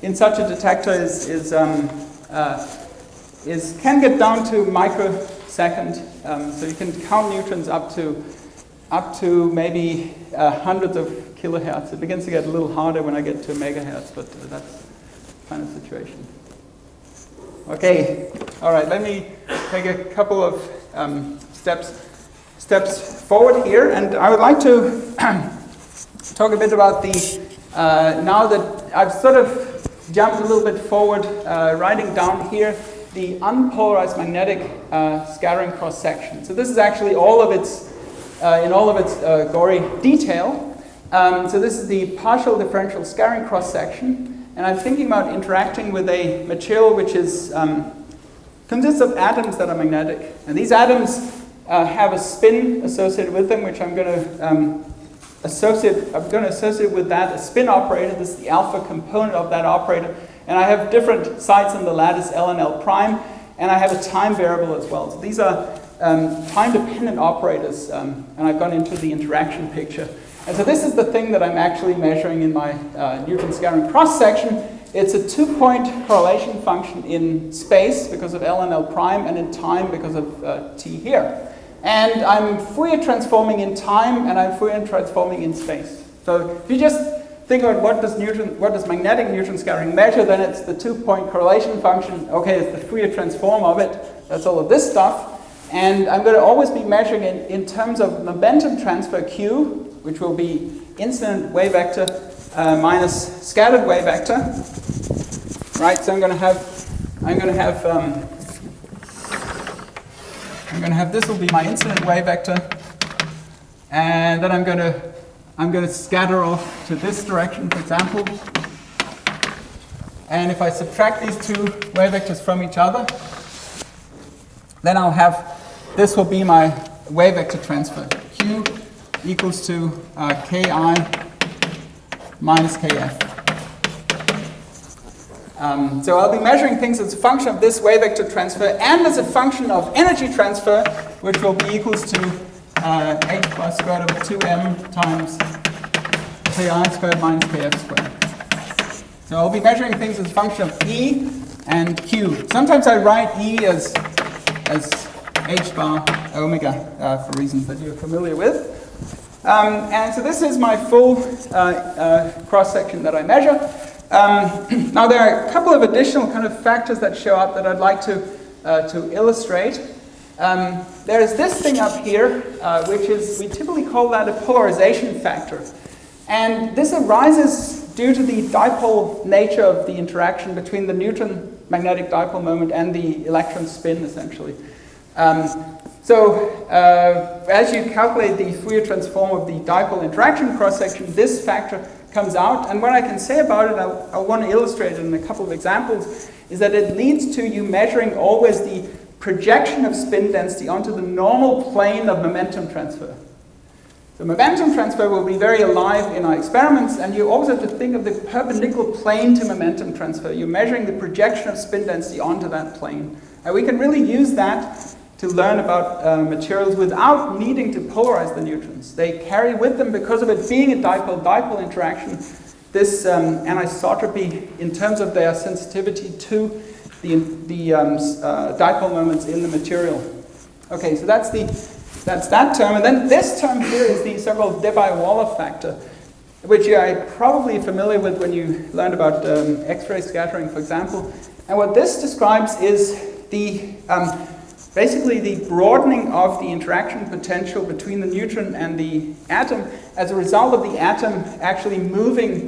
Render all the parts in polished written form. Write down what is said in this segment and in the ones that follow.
in such a detector can get down to microsecond. So you can count neutrons up to maybe hundreds of kilohertz. It begins to get a little harder when I get to megahertz, but that's kind of situation. Okay, all right. Let me take a couple of steps forward here, and I would like to talk a bit about the now that I've sort of jumped a little bit forward, writing down here the unpolarized magnetic scattering cross section. So this is actually all of its in all of its gory detail. So this is the partial differential scattering cross section, and I'm thinking about interacting with a material which is consists of atoms that are magnetic, and these atoms have a spin associated with them, which I'm going to associate with that a spin operator. This is the alpha component of that operator, and I have different sites on the lattice L and L prime, and I have a time variable as well. So these are time-dependent operators, and I've gone into the interaction picture. And so this is the thing that I'm actually measuring in my Newton scattering cross-section. It's a 2-point correlation function in space because of L and L prime, and in time because of t here. And I'm Fourier transforming in time, and I'm Fourier transforming in space. So if you just think about what does magnetic Newton scattering measure, then it's the 2-point correlation function. Okay, it's the Fourier transform of it. That's all of this stuff. And I'm going to always be measuring in terms of momentum transfer Q, which will be incident wave vector minus scattered wave vector. Right. So I'm going to have this will be my incident wave vector, and then I'm going to scatter off to this direction, for example. And if I subtract these two wave vectors from each other, then I'll have this will be my wave vector transfer. Q equals to Ki minus Kf. So I'll be measuring things as a function of this wave vector transfer and as a function of energy transfer, which will be equals to h plus square root of 2m times Ki squared minus Kf squared. So I'll be measuring things as a function of E and Q. Sometimes I write E as h bar omega for reasons that you're familiar with. And so this is my full cross-section that I measure. Now there are a couple of additional kind of factors that show up that I'd like to illustrate. There is this thing up here, which is, we typically call that a polarization factor. And this arises due to the dipole nature of the interaction between the Newton magnetic dipole moment and the electron spin, essentially. So as you calculate the Fourier transform of the dipole interaction cross-section, this factor comes out. And what I can say about it, I want to illustrate it in a couple of examples, is that it leads to you measuring always the projection of spin density onto the normal plane of momentum transfer. So momentum transfer will be very alive in our experiments, and you always have to think of the perpendicular plane to momentum transfer. You're measuring the projection of spin density onto that plane. And we can really use that to learn about materials without needing to polarize the neutrons. They carry with them, because of it being a dipole-dipole interaction, this anisotropy in terms of their sensitivity to the dipole moments in the material. Okay, so that's that term. And then this term here is the so-called Debye-Waller factor, which you are probably familiar with when you learned about X-ray scattering, for example. And what this describes is the basically the broadening of the interaction potential between the neutron and the atom as a result of the atom actually moving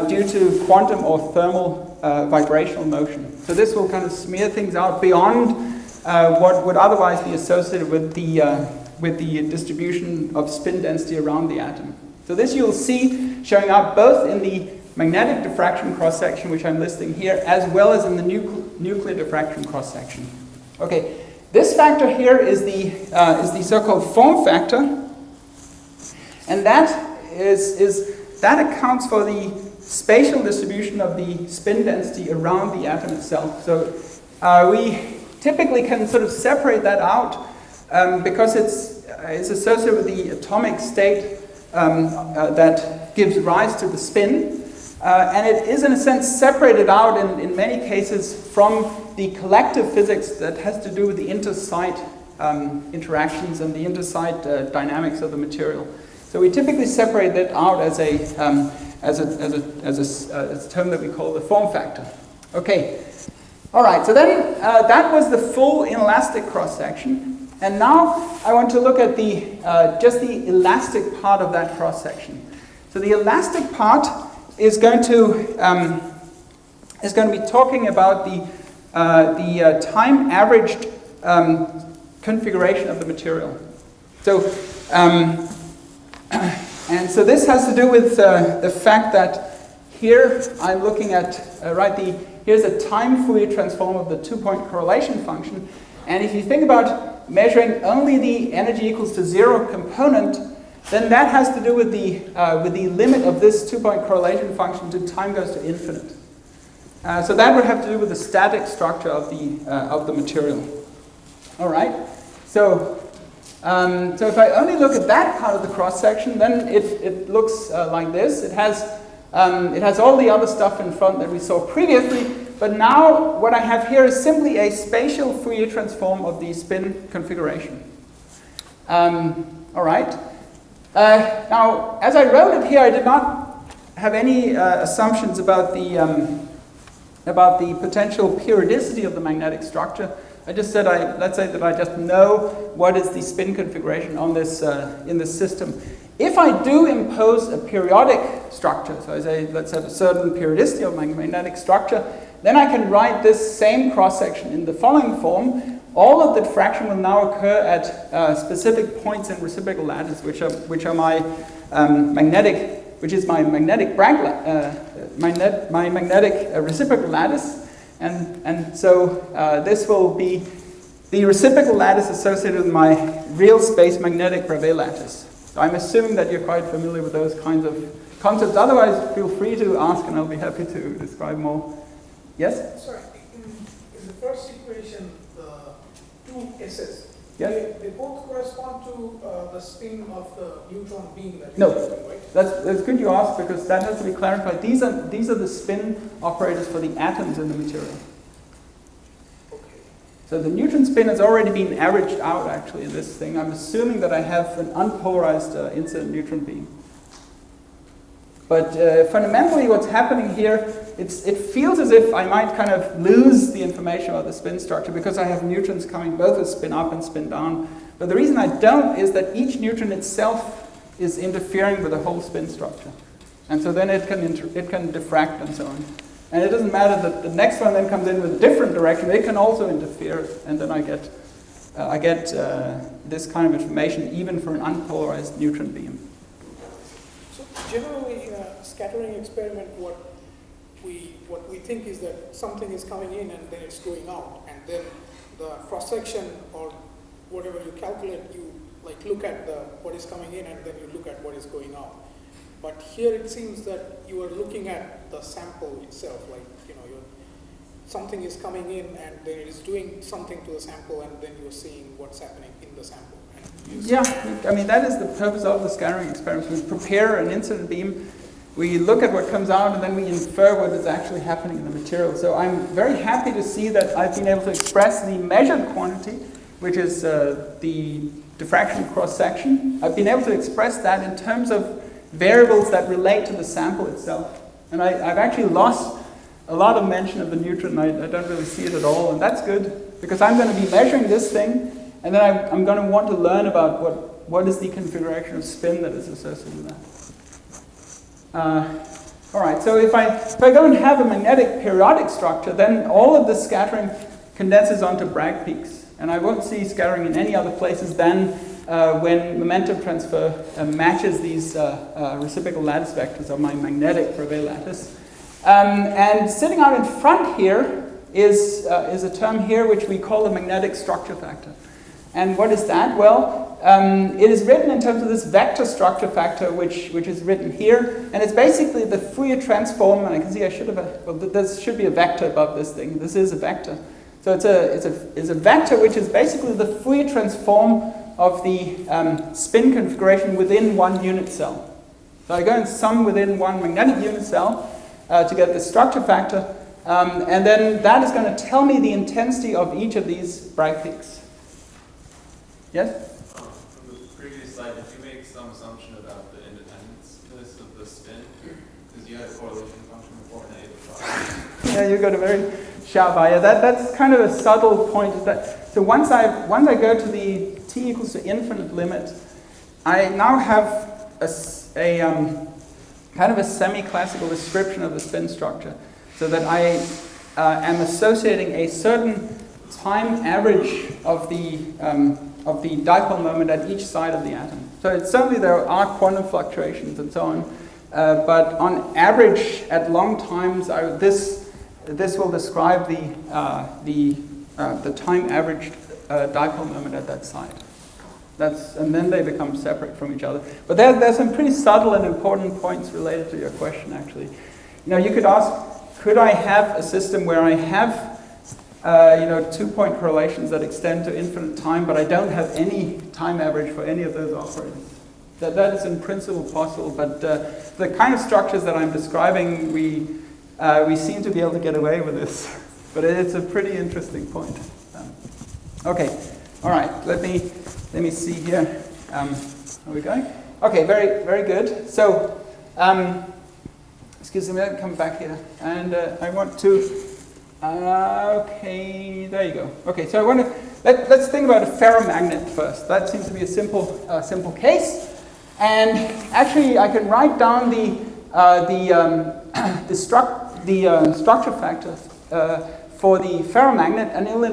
due to quantum or thermal vibrational motion. So this will kind of smear things out beyond what would otherwise be associated with the distribution of spin density around the atom. So this you'll see showing up both in the magnetic diffraction cross-section, which I'm listing here, as well as in the nuclear diffraction cross-section. Okay. This factor here is the so-called form factor, and that accounts for the spatial distribution of the spin density around the atom itself. So we typically can sort of separate that out because it's associated with the atomic state that gives rise to the spin. And it is, in a sense, separated out in many cases from the collective physics that has to do with the inter-site interactions and the inter-site dynamics of the material. So we typically separate that out as a term that we call the form factor. Okay. All right. So then that was the full inelastic cross-section, and now I want to look at the just the elastic part of that cross-section. So the elastic part is going to be talking about the time averaged configuration of the material. So and so this has to do with the fact that here I'm looking at here's a time Fourier transform of the 2-point correlation function, and if you think about measuring only the energy equals to 0 component, then that has to do with the limit of this 2-point correlation function to time goes to infinite. So that would have to do with the static structure of the material. All right. So if I only look at that part of the cross section, then it looks like this. It has all the other stuff in front that we saw previously, but now what I have here is simply a spatial Fourier transform of the spin configuration. All right. Now, as I wrote it here, I did not have any assumptions about the potential periodicity of the magnetic structure. I just said, let's say that I just know what is the spin configuration on this in this system. If I do impose a periodic structure, so I say let's have a certain periodicity of my magnetic structure, then I can write this same cross-section in the following form. All of the diffraction will now occur at specific points in reciprocal lattice, which are my magnetic reciprocal lattice, and so this will be the reciprocal lattice associated with my real space magnetic Bravais lattice. So I'm assuming that you're quite familiar with those kinds of concepts. Otherwise, feel free to ask, and I'll be happy to describe more. Yes? Sorry, in the first equation, the two S's, yes? they both correspond to the spin of the neutron beam that no. you're doing, right? That's good you asked, because that has to be clarified. These are the spin operators for the atoms in the material. Okay. So the neutron spin has already been averaged out, actually, in this thing. I'm assuming that I have an unpolarized incident neutron beam. But fundamentally, what's happening here, it feels as if I might kind of lose the information about the spin structure because I have neutrons coming both as spin up and spin down. But the reason I don't is that each neutron itself is interfering with the whole spin structure. And so then it can diffract and so on. And it doesn't matter that the next one then comes in with a different direction. It can also interfere, and then I get this kind of information even for an unpolarized neutron beam. So generally, in a scattering experiment, what we think is that something is coming in and then it's going out, and then the cross section or whatever you calculate, you like look at what is coming in and then you look at what is going out. But here it seems that you are looking at the sample itself, like something is coming in and then it is doing something to the sample, and then you're seeing what's happening in the sample. Yeah, I mean that is the purpose of the scattering experiments. We prepare an incident beam, we look at what comes out, and then we infer what is actually happening in the material. So I'm very happy to see that I've been able to express the measured quantity, which is the diffraction cross-section. I've been able to express that in terms of variables that relate to the sample itself. And I've actually lost a lot of mention of the neutron. I don't really see it at all, and that's good, because I'm going to be measuring this thing, and then I'm going to want to learn about what is the configuration of spin that is associated with that. All right, so if I go and have a magnetic periodic structure, then all of the scattering condenses onto Bragg peaks. And I won't see scattering in any other places than when momentum transfer matches these reciprocal lattice vectors of my magnetic Bravais lattice. And sitting out in front here is a term here which we call the magnetic structure factor. And what is that? Well, it is written in terms of this vector structure factor, which is written here. And it's basically the Fourier transform, and I can see I should have, there should be a vector above this thing. This is a vector. So it's a vector which is basically the Fourier transform of the spin configuration within one unit cell. So I go and sum within one magnetic unit cell, to get the structure factor. And then that is going to tell me the intensity of each of these Bragg peaks. Yes? From the previous slide, did you make some assumption about the independenceness of the spin? Because you had a correlation function before and A. Yeah, you got a very sharp eye. Yeah, that's kind of a subtle point. So once I go to the t equals to infinite limit, I now have a kind of a semi-classical description of the spin structure, so that I am associating a certain time average of the dipole moment at each side of the atom. So certainly there are quantum fluctuations and so on, but on average at long times, this will describe the time averaged dipole moment at that side. And then they become separate from each other. But there's some pretty subtle and important points related to your question, actually. You know, you could ask, could I have a system where I have, 2-point correlations that extend to infinite time, but I don't have any time average for any of those operators? That is in principle possible, but the kind of structures that I'm describing, we seem to be able to get away with this. But it's a pretty interesting point. Okay, all right, let me see here. Are we going? Okay, very, very good. So, excuse me, let me come back here. And I want to, okay, there you go. Okay, so I want to, let's think about a ferromagnet first. That seems to be a simple case. And actually, I can write down the structure factor for the ferromagnet, and it will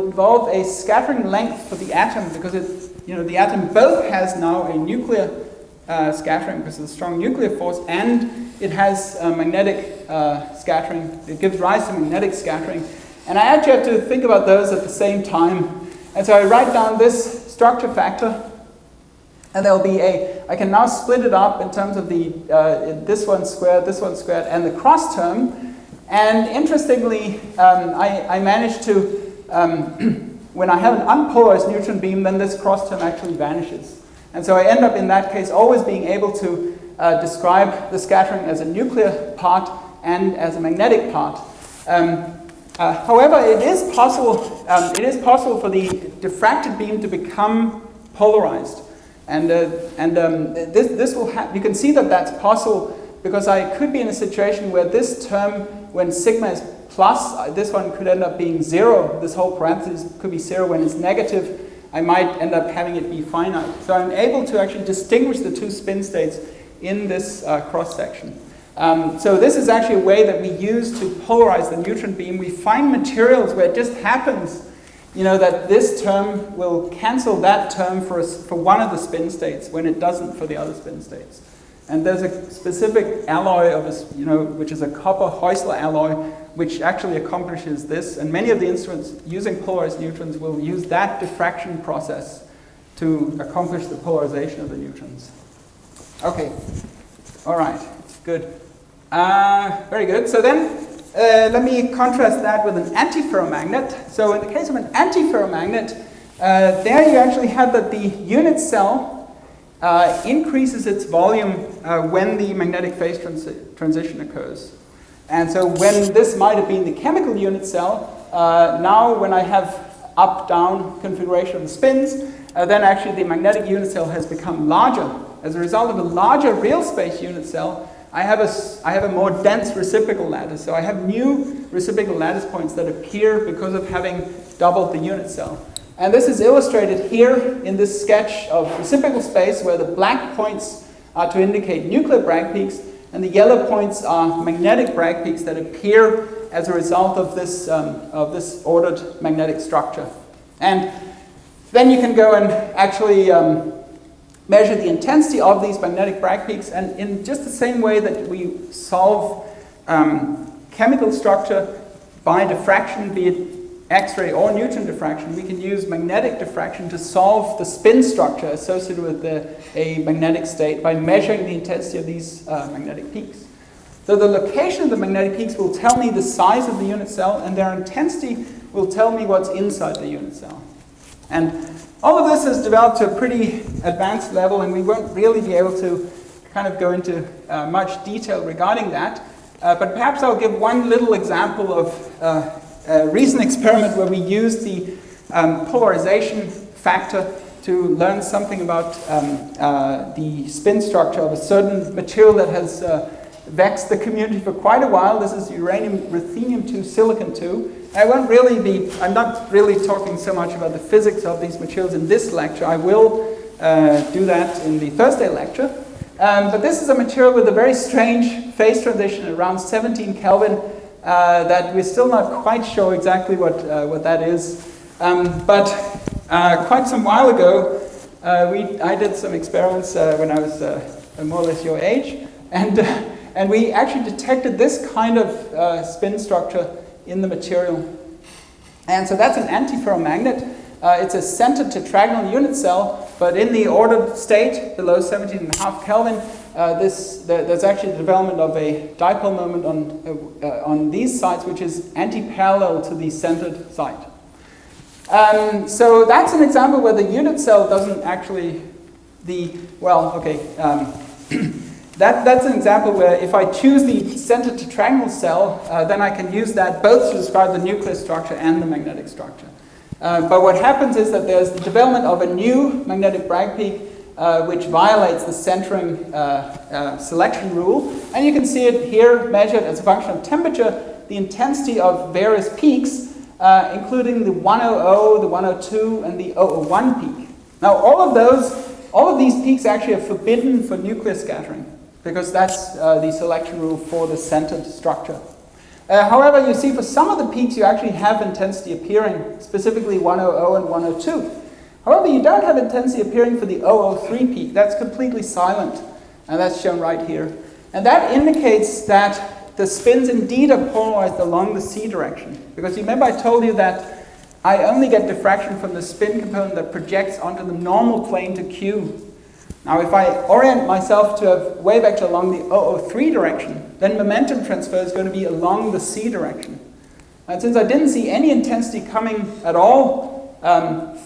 involve a scattering length for the atom, because the atom both has now a nuclear scattering because of the strong nuclear force, and it has magnetic scattering. It gives rise to magnetic scattering. And I actually have to think about those at the same time. And so I write down this structure factor, and there'll be I can now split it up in terms of this one squared, and the cross term. And interestingly, I managed to, when I have an unpolarized neutron beam, then this cross term actually vanishes. And so I end up in that case always being able to describe the scattering as a nuclear part and as a magnetic part. However, it is possible for the diffracted beam to become polarized. And this will you can see that that's possible, because I could be in a situation where this term, when sigma is plus, this one could end up being 0. This whole parenthesis could be 0. When it's negative, I might end up having it be finite. So I'm able to actually distinguish the two spin states in this cross-section. So this is actually a way that we use to polarize the neutron beam. We find materials where it just happens, that this term will cancel that term for one of the spin states when it doesn't for the other spin states. And there's a specific alloy which is a copper Heusler alloy, which actually accomplishes this. And many of the instruments using polarized neutrons will use that diffraction process to accomplish the polarization of the neutrons. Okay, all right, good. Very good. So then let me contrast that with an antiferromagnet. So in the case of an antiferromagnet, there you actually have that the unit cell increases its volume when the magnetic phase transition occurs. And so when this might have been the chemical unit cell, now when I have up-down configuration of the spins, then actually the magnetic unit cell has become larger. As a result of a larger real space unit cell, I have a more dense reciprocal lattice. So I have new reciprocal lattice points that appear because of having doubled the unit cell. And this is illustrated here in this sketch of reciprocal space, where the black points are to indicate nuclear Bragg peaks, and the yellow points are magnetic Bragg peaks that appear as a result of this ordered magnetic structure. And then you can go and actually measure the intensity of these magnetic Bragg peaks, and in just the same way that we solve chemical structure by diffraction, be it X-ray or neutron diffraction, we can use magnetic diffraction to solve the spin structure associated with a magnetic state by measuring the intensity of these magnetic peaks. So the location of the magnetic peaks will tell me the size of the unit cell, and their intensity will tell me what's inside the unit cell. And all of this is developed to a pretty advanced level, and we won't really be able to kind of go into much detail regarding that. But perhaps I'll give one little example of a recent experiment where we used the polarization factor to learn something about the spin structure of a certain material that has vexed the community for quite a while. This is uranium ruthenium-2 silicon-2. I'm not really talking so much about the physics of these materials in this lecture. I will do that in the Thursday lecture. But this is a material with a very strange phase transition around 17 Kelvin that we're still not quite sure exactly what that is. But quite some while ago, I did some experiments when I was more or less your age, and we actually detected this kind of spin structure in the material. And so that's an antiferromagnet. It's a centered tetragonal unit cell, but in the ordered state, below 17.5 Kelvin, there's actually the development of a dipole moment on these sites, which is anti-parallel to the centered site. So that's an example where the unit cell doesn't actually, that's an example where if I choose the centered tetragonal cell, then I can use that both to describe the nuclear structure and the magnetic structure. But what happens is that there's the development of a new magnetic Bragg peak which violates the centering selection rule. And you can see it here measured as a function of temperature, the intensity of various peaks, including the 100, the 102, and the 001 peak. Now all of these peaks actually are forbidden for nuclear scattering, because that's the selection rule for the centered structure. However, you see for some of the peaks you actually have intensity appearing, specifically 100 and 102. However, you don't have intensity appearing for the 003 peak. That's completely silent, and that's shown right here. And that indicates that the spins indeed are polarized along the C direction. Because you remember I told you that I only get diffraction from the spin component that projects onto the normal plane to Q. Now if I orient myself to a wave vector along the 003 direction, then momentum transfer is going to be along the C direction. And since I didn't see any intensity coming at all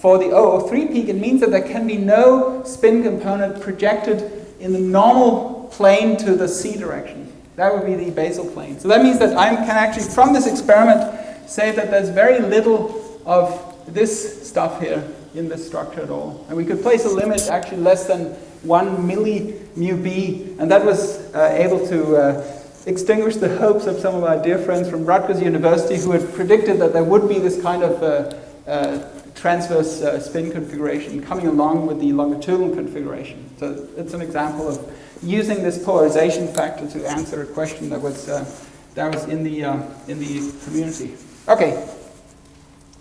for the 003 peak, it means that there can be no spin component projected in the normal plane to the C direction. That would be the basal plane. So that means that I can actually, from this experiment, say that there's very little of this stuff here in this structure at all. And we could place a limit actually less than 1 milli-μb, and that was able to extinguish the hopes of some of our dear friends from Rutgers University who had predicted that there would be this kind of transverse spin configuration coming along with the longitudinal configuration. So it's an example of using this polarization factor to answer a question that was in the community. Okay,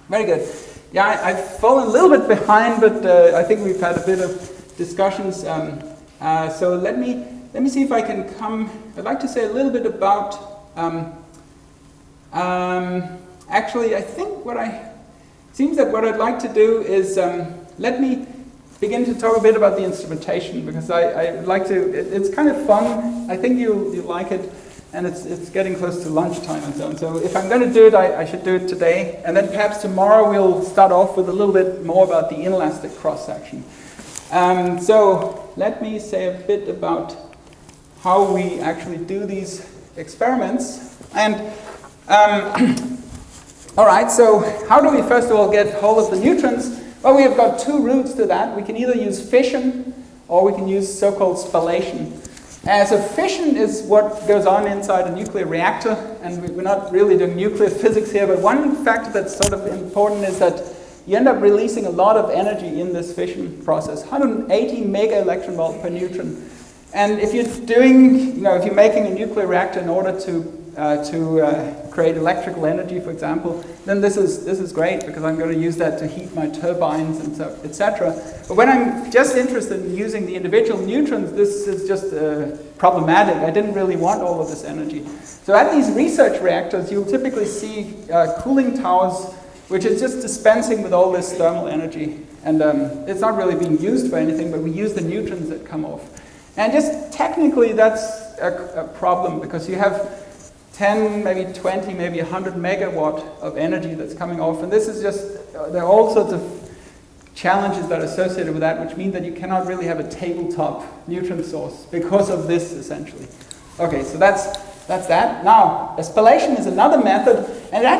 very good. Yeah, I've fallen a little bit behind, but I think we've had a bit of discussions. So let me see if I can come. I'd like to say a little bit about. Actually, I think seems that what I'd like to do is let me begin to talk a bit about the instrumentation, because I like to. It's kind of fun. I think you'll like it. And it's getting close to lunchtime and so on. So if I'm going to do it, I should do it today. And then perhaps tomorrow we'll start off with a little bit more about the inelastic cross-section. So let me say a bit about how we actually do these experiments. And all right, so how do we first of all get hold of the neutrons? Well, we have got two routes to that. We can either use fission or we can use so-called spallation. So fission is what goes on inside a nuclear reactor, and we're not really doing nuclear physics here, but one factor that's sort of important is that you end up releasing a lot of energy in this fission process, 180 mega electron volt per neutron. And if you're doing, if you're making a nuclear reactor in order to create electrical energy, for example, then this is great, because I'm going to use that to heat my turbines and so, etc. But when I'm just interested in using the individual neutrons, this is just problematic. I didn't really want all of this energy. So at these research reactors, you'll typically see cooling towers, which is just dispensing with all this thermal energy. And it's not really being used for anything, but we use the neutrons that come off. And just technically, that's a problem, because you have 10, maybe 20, maybe 100 megawatt of energy that's coming off. And this is just, there are all sorts of challenges that are associated with that, which mean that you cannot really have a tabletop neutron source because of this, essentially. Okay, so that's that. Now, spallation is another method, and it